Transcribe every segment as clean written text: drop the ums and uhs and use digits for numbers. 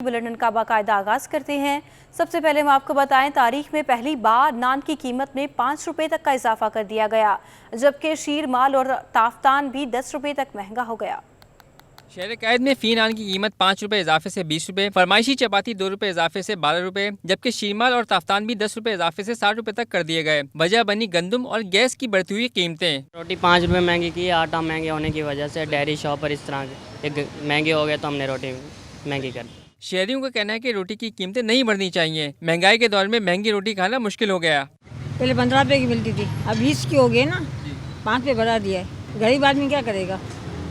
Bulletin का बाकायदा आगाज करते हैं। सबसे पहले हम आपको बताएं, तारीख में पहली बार नान की कीमत में 5 रुपए तक का इजाफा कर दिया गया, जबकि शीर माल और ताफ्तान भी 10 रुपए तक महंगा हो गया। शहर कैद में फी नान की कीमत 5 रुपए इजाफे से 20 रुपए, फरमाइशी चपाती 2 रुपए इजाफे से 12 रुपए, जबकि शीरमाल और ताफ्तान भी 10 रुपए इजाफे से 60 रुपए तक कर दिए गए। वजह बनी गंदम और गैस की बढ़ती हुई कीमतें। रोटी 5 रुपए महंगी की, आटा महंगे होने की वजह से डेयरी शॉप पर इस तरह के महंगे हो गए तो हमने रोटी महंगी कर दी। शहरियों का कहना है कि रोटी की कीमतें नहीं बढ़नी चाहिए। महंगाई के दौर में महंगी रोटी खाना मुश्किल हो गया। पहले 15 रुपए की मिलती थी, अब 20 की हो गई ना, 5 पे बढ़ा दिया है। गरीब आदमी क्या करेगा?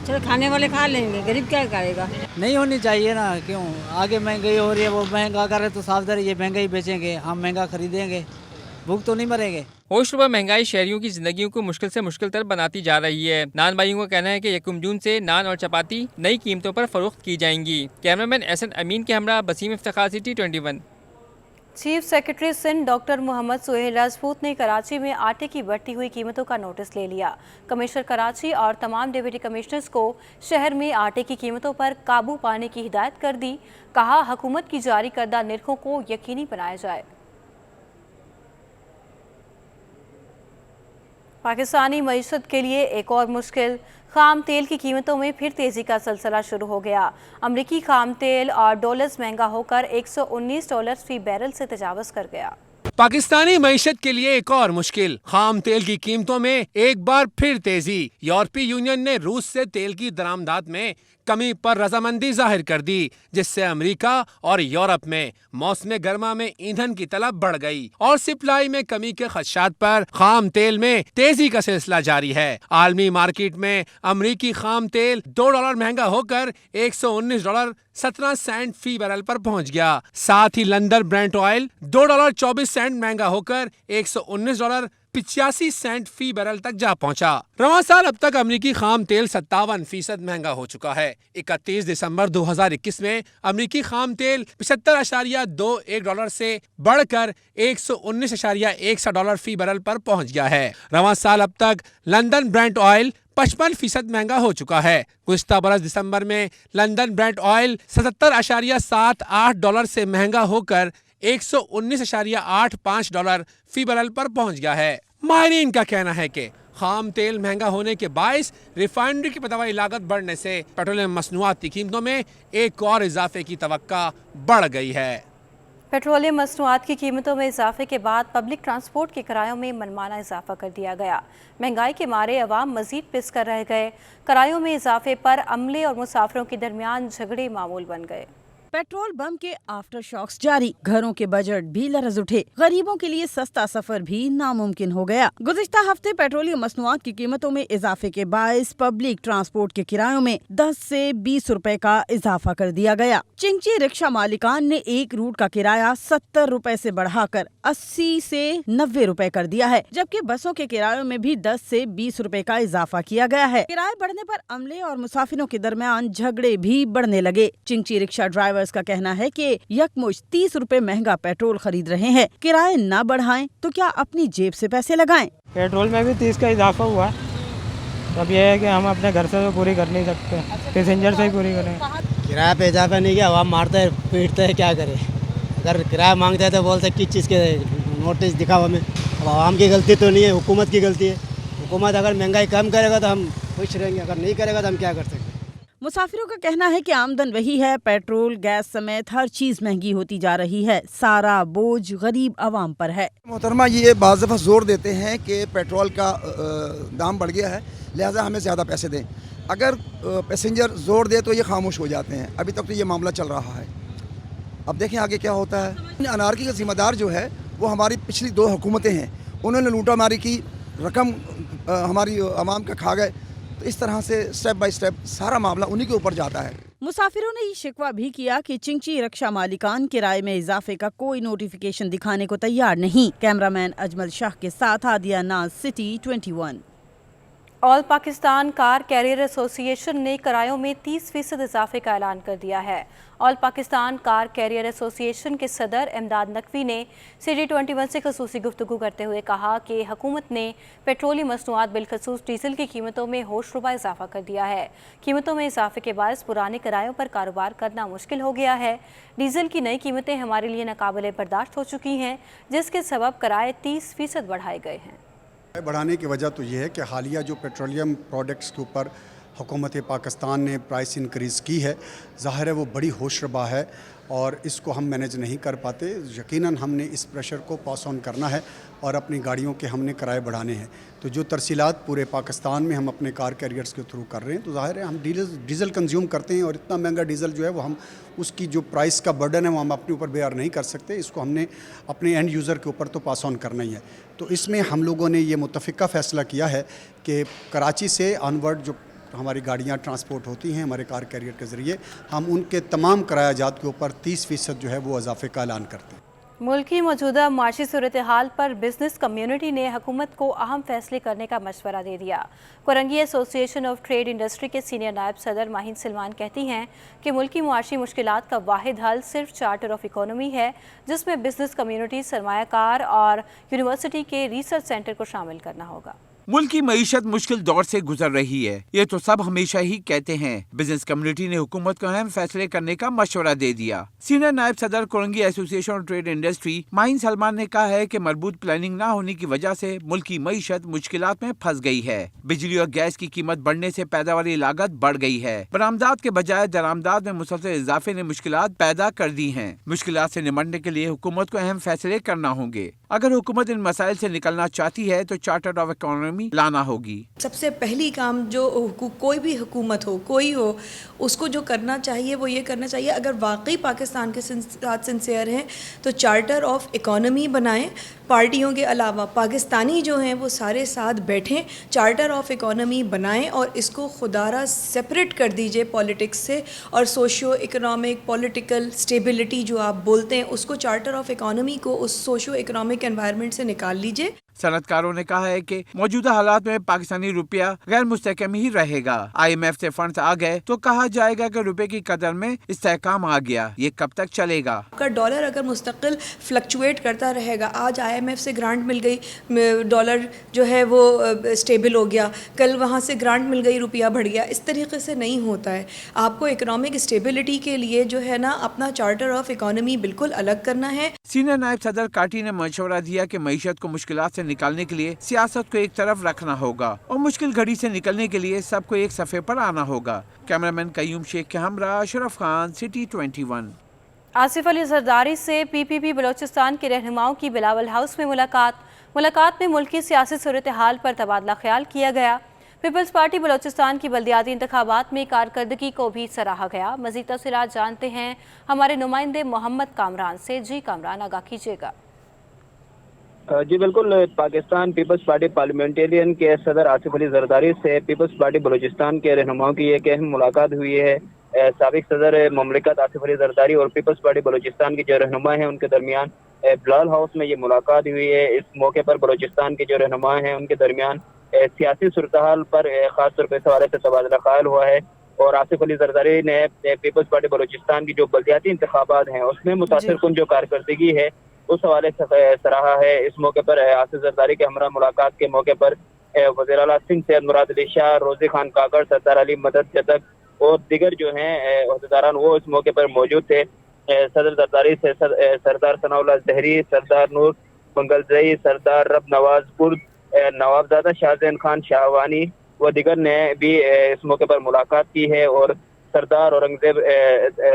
चलो खाने वाले खा लेंगे, गरीब क्या करेगा? नहीं होनी चाहिए ना, क्यों आगे महंगाई हो रही है, वो महंगा करे तो सावधानी, ये महंगाई बेचेंगे, हम महंगा खरीदेंगे, भूख तो नहीं मरेंगे। होशरुबा महंगाई शहरियों की जिंदगियों को मुश्किल से मुश्किल तर बनाती जा रही है। नान भाइयों का कहना है कि 1 जून से नान और चपाती नई कीमतों पर फरोख्त की जाएंगी। कैमरामैन एहसन अमीन के हमरा Basim Iftikhar, city 21। Chief secretary Sindh doctor Mohammad Suhail Rajput ने कराची में आटे की बढ़ती हुई कीमतों का नोटिस ले लिया। कमिश्नर कराची और तमाम डिप्टी कमिश्नर्स को शहर में आटे की कीमतों पर काबू पाने की हिदायत कर दी। कहा, हुकूमत की जारी करदा निर्खों को यकीनी बनाया जाए। पाकिस्तानी मईशत के लिए एक और मुश्किल, खाम तेल की कीमतों में फिर तेजी का सिलसिला शुरू हो गया। अमरीकी खाम तेल और डॉलर्स महंगा होकर $119 फी बैरल से तजावज़ कर गया। पाकिस्तानी मईशत के लिए एक और मुश्किल, खाम तेल की कीमतों में एक बार फिर तेजी। यूरोपीय यूनियन ने रूस से तेल की दरामदात में कमी पर रजामंदी जाहिर कर दी, जिससे अमेरिका और यूरोप में मौसम गर्मा में ईंधन की तलब बढ़ गई और सप्लाई में कमी के खदशात पर खाम तेल में तेजी का सिलसिला जारी है। आलमी मार्केट में अमेरिकी खाम तेल $2 महंगा होकर $119.17 फी बैरल पर पहुंच गया। साथ ही लंदन ब्रेंट ऑयल $2.24 महंगा होकर $119.85 फी बैरल तक जा पहुंचा। रवां साल अब तक अमेरिकी खाम तेल 57% महंगा हो चुका है। 31 दिसंबर 2021 में अमेरिकी खाम तेल $75.21 से बढ़कर $119.61 फी बैरल पर पहुंच गया है। रवां साल अब तक लंदन ब्रेंट ऑयल 55% महंगा हो चुका है। गुज़िश्ता बरस दिसंबर में लंदन ब्रेंट ऑयल $77.78 से महंगा होकर $119.85 फी बैरल पर पहुंच गया है। माहिरीन का कहना है कि खाम तेल महंगा होने के बायस रिफाइनरी की पैदावारी लागत बढ़ने से पेट्रोलियम मसनूआत की कीमतों में एक और इजाफे की तवक्का बढ़ गई है। पेट्रोलियम मसनूआत की कीमतों में इजाफे के बाद पब्लिक ट्रांसपोर्ट के किरायों में मनमाना इजाफा कर दिया गया। महंगाई के मारे अवाम मजीद पिस कर रह गए। किरायों में इजाफे पर अमले और मुसाफिरों के दरमियान झगड़े मामूल बन गए। पेट्रोल बम के आफ्टर शॉक्स जारी, घरों के बजट भी लरज उठे, गरीबों के लिए सस्ता सफर भी नामुमकिन हो गया। गुज़िश्ता हफ्ते पेट्रोलियम मसनूआत की कीमतों में इजाफे के बायस पब्लिक ट्रांसपोर्ट के किरायों में 10 से 20 रुपए का इजाफा कर दिया गया। चिंची रिक्शा मालिकान ने एक रूट का किराया 70 रुपए से बढ़ाकर 80 से 90 रुपए कर दिया है, जबकि बसों के किरायों में भी 10 से 20 रुपए का इजाफा किया गया है। किराए बढ़ने पर अमले और मुसाफिरों के दरमियान झगड़े भी बढ़ने लगे। चिंची रिक्शा ड्राइवर्स का कहना है कि यकमुश्त 30 रुपए महंगा पेट्रोल खरीद रहे हैं। किराए न बढ़ाएं तो क्या अपनी जेब से पैसे लगाएं? पेट्रोल में भी 30 का इजाफा हुआ है। अब यह है कि हम अपने घर से तो पूरी कर नहीं सकते, पैसेंजर से ही पूरी करें। किराया पे इजाफा नहीं किया, आवाम मारते हैं पीटते हैं, क्या करें। अगर किराया मांगते हैं तो बोलते किस चीज़ के नोटिस दिखाओ हमें। अब आवाम की गलती तो नहीं है, हुकूमत की गलती है। हुकूमत अगर महंगाई कम करेगा तो हम खुश रहेंगे, अगर नहीं करेगा तो हम क्या कर सकते हैं। मुसाफिरों का कहना है कि आमदन वही है, पेट्रोल गैस समेत हर चीज महंगी होती जा रही है, सारा बोझ गरीब आवाम पर है। मोहतरमा, ये बाज़ दफ़ा जोर देते हैं कि पेट्रोल का दाम बढ़ गया है, लिहाजा हमें ज़्यादा पैसे दें। अगर पैसेंजर जोर दे तो ये खामोश हो जाते हैं। अभी तक तो ये मामला चल रहा है, अब देखें आगे क्या होता है। अनारकी का जिम्मेदार जो है वो हमारी पिछली 2 हुकूमतें हैं, उन्होंने लूटा मारी की, रकम हमारी आवाम का खा गए। तो इस तरह से स्टेप बाय स्टेप सारा मामला उन्हीं के ऊपर जाता है। मुसाफिरों ने ये शिकवा भी किया कि चिंची रिक्शा मालिकान किराए में इजाफे का कोई नोटिफिकेशन दिखाने को तैयार नहीं। कैमरामैन अजमल शाह के साथ Adiya Naz, city 21। All Pakistan car carrier association ने किरायों में 30% इजाफे का ऐलान कर दिया है। All Pakistan car carrier association के सदर इमदाद नकवी ने CD21 से खसूसी गुफ्तगू करते हुए कहा कि हुकूमत ने पेट्रोलियम मसनूआत बिलखसूस डीजल की कीमतों में होशरुबा इजाफा कर दिया है। कीमतों में इजाफे के बायस पुराने किरायों पर कारोबार करना मुश्किल हो गया है। डीजल की नई कीमतें हमारे लिए नाकाबिले बर्दाश्त हो चुकी हैं, जिसके सबब किराए 30% बढ़ाए गए हैं। बढ़ाने की वजह तो ये है कि हालिया जो पेट्रोलियम प्रोडक्ट्स के ऊपर हुकूमत पाकिस्तान ने प्राइस इंक्रीज़ की है, ज़ाहिर है वो बड़ी होशरुबा है और इसको हम मैनेज नहीं कर पाते। यकीनन हमने इस प्रेशर को पास ऑन करना है और अपनी गाड़ियों के हमने किराए बढ़ाने हैं। तो जो तरसीलात पूरे पाकिस्तान में हम अपने कार कैरियर्स के थ्रू कर रहे हैं, तो ज़ाहिर है हम डीज़ल कंज्यूम करते हैं और इतना महंगा डीज़ल जो है वो हम उसकी जो प्राइस का बर्डन है वो हम अपने ऊपर बेयर नहीं कर सकते। इसको हमने अपने एंड यूज़र के ऊपर तो पास ऑन करना ही है। तो इसमें हम लोगों ने ये मुत्तफ़िका फ़ैसला किया है कि कराची से ऑनवर्ड जो हमारी गाड़ियाँ ट्रांसपोर्ट होती हैं हमारे कार कैरियर के ज़रिए, हम उनके तमाम किरायाजात के ऊपर 30% जो है वो इजाफे का ऐलान करते हैं। मुल्क की मौजूदा माशी सूरत हाल पर बिजनेस कम्युनिटी ने हुकूमत को अहम फैसले करने का मशवरा दे दिया। Korangi association of trade industry के सीनियर नायब सदर माहिन सलमान कहती हैं कि मुल्क की मुआशी मुश्किलात का वाहिद हल सिर्फ चार्टर ऑफ इकोनॉमी है, जिसमें बिजनेस कम्युनिटी, सरमायाकार और यूनिवर्सिटी के रिसर्च सेंटर को शामिल करना होगा। मुल्क की मईशत मुश्किल दौर से गुजर रही है, ये तो सब हमेशा ही कहते हैं। बिजनेस कम्युनिटी ने हुकूमत को अहम फैसले करने का मशवरा दे दिया। सीनियर नायब सदर Korangi association of trade industry Mahin Salman ने कहा है कि मरबूत प्लानिंग न होने की वजह से मुल्क की मईशत मुश्किलात में फंस गई है। बिजली और गैस की कीमत बढ़ने से पैदावारी लागत बढ़ गई है। बरामदात के बजाय दरामदात में मुसलसल इजाफे ने मुश्किलात पैदा कर दी हैं। मुश्किलात से निपटने के लिए हुकूमत को अहम फैसले करना होंगे। अगर हुकूमत इन मसाइल से निकलना चाहती है तो चार्टर ऑफ इकोनॉमी लाना होगी। सबसे पहली काम जो कोई भी हुकूमत हो, कोई हो, उसको जो करना चाहिए वो ये करना चाहिए, अगर वाकई पाकिस्तान के साथ सिंसियर हैं तो चार्टर ऑफ इकोनॉमी बनाएं। पार्टियों के अलावा पाकिस्तानी जो हैं वो सारे साथ बैठें, चार्टर ऑफ इकोनॉमी बनाएं और इसको खुदारा सेपरेट कर दीजिए पॉलिटिक्स से, और सोशियो इकोनॉमिक पॉलिटिकल स्टेबिलिटी जो आप बोलते हैं उसको, चार्टर ऑफ इकोनॉमी को उस सोशियो इकोनॉमिक एनवायरनमेंट से निकाल लीजिए। सनतकारों ने कहा है कि मौजूदा हालात में पाकिस्तानी रुपया गैर मुस्तहकम ही रहेगा। IMF से फंड्स आ गए तो कहा जाएगा कि रुपए की कदर में इस्तेहकाम आ गया। ये कब तक चलेगा? आपका डॉलर अगर मुस्तकिल फ्लक्चुएट करता रहेगा, आज IMF से ग्रांट मिल गई, डॉलर जो है वो स्टेबल हो गया, कल वहाँ से ग्रांट मिल गई, रुपया बढ़ गया, इस तरीके से नहीं होता है। आपको इकोनॉमिक स्टेबिलिटी के लिए जो है ना अपना चार्टर ऑफ इकोनॉमी बिल्कुल अलग करना है। सीनियर नायब सदर काटी ने मशवरा दिया कि मईशत को मुश्किलात से निकालने के लिए सियासत को एक तरफ रखना होगा और मुश्किल घड़ी से निकलने के लिए सबको एक सफ़े पर आना होगा। कैमरामैन कयूम शेख के हमरा अशरफ खान, सिटी 21। आसिफ अली जरदारी से PPP बलोचिस्तान के रहनुमाओं की बिलावल हाउस में मुलाकात में मुल्क की सियासी सूरत हाल पर तबादला ख्याल किया गया। पीपल्स पार्टी बलोचिस्तान की बल्दियाती इंतखाबात में कारकर्दगी को भी सराहा गया। मज़ीद तफसीलात जानते हैं हमारे नुमाइंदे मोहम्मद कामरान से। जी कामरान, आगाह कीजिएगा। जी बिल्कुल, पाकिस्तान पीपल्स पार्टी पार्लियामेंटेरियन के सदर आसिफ अली जरदारी से पीपल्स पार्टी बलूचिस्तान के रहनुमाओं की एक अहम मुलाकात हुई है। साबिक सदर ममलिकत आसिफ अली जरदारी और पीपल्स पार्टी बलूचिस्तान के जो रहनुमा हैं उनके दरमियान बिलावल हाउस में ये मुलाकात हुई है। इस मौके पर बलूचिस्तान के जो रहनुमा हैं उनके दरमियान सियासी सूरतहाल पर खास तौर पर सवाल से तबादला ख्याल हुआ है और आसिफ अली जरदारी ने पीपल्स पार्टी बलूचिस्तान की जो बल्दियाती इंतखाबात हैं उसमें मुतासिर कुन जो कारकर्दगी है उस हवाले से सराहा है। इस मौके पर आसिफ जरदारी के हमरा मुलाकात के मौके पर वज़ीर आला सिंध सैयद मुराद अली शाह, रोज़ी खान काकड़, सरदार अली मदद जतक और दिगर जो हैं अहदेदारान वो इस मौके पर मौजूद थे। सदर जरदारी से सरदार सनाउल्लाह ज़हरी, सरदार नूर बंगलजई, सरदार रब नवाज कुर्द, नवाबजादा शाहजैन खान शाहवानी व दिगर ने भी इस मौके पर मुलाकात की है और सरदार औरंगजेब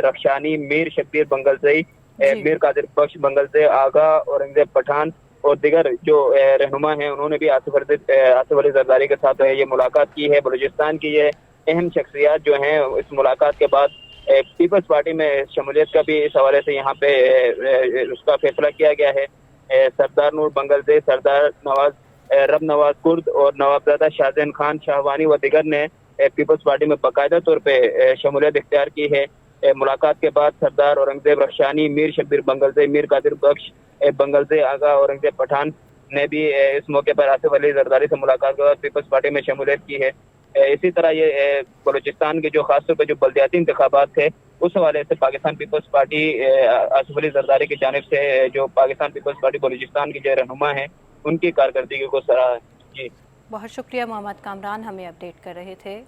रखशानी, मीर शब्बीर बंगलजई, मीर कादिर बख्श बंगलजई, आगा औरंगजेब पठान और दिगर जो रहनुमा हैं उन्होंने भी आसिफ अली जरदारी के साथ ये मुलाकात की है। बलूचिस्तान की ये अहम शख्सियात जो हैं इस मुलाकात के बाद पीपल्स पार्टी में शमूलियत का भी इस हवाले से यहाँ पे उसका फैसला किया गया है। सरदार नूर बंगलजई, सरदार रब नवाज कुर्द और नवाबजादा शाहजैन खान शाहवानी व दिगर ने पीपल्स पार्टी में बाकायदा तौर पे शमूलियत इख्तियार की है। मुलाकात के बाद सरदार औरंगजेब रखशानी, मीर शब्बीर बंगलजई, मीर कादिर बख्श बंगलजई, आगा औरंगजेब पठान نے بھی اس موقع پر آصف علی زرداری سے ملاقات کے بعد پیپلز پارٹی میں شمولیت کی ہے. اسی طرح یہ بلوچستان کے جو خاص طور پہ جو بلدیاتی انتخابات تھے اس حوالے سے پاکستان پیپلز پارٹی آصف علی زرداری کی جانب سے جو پاکستان پیپلز پارٹی بلوچستان کی جو رہنما ہیں ان کی کارکردگی کو سراہا ہے. جی بہت شکریہ محمد کامران، ہمیں اپڈیٹ کر رہے تھے.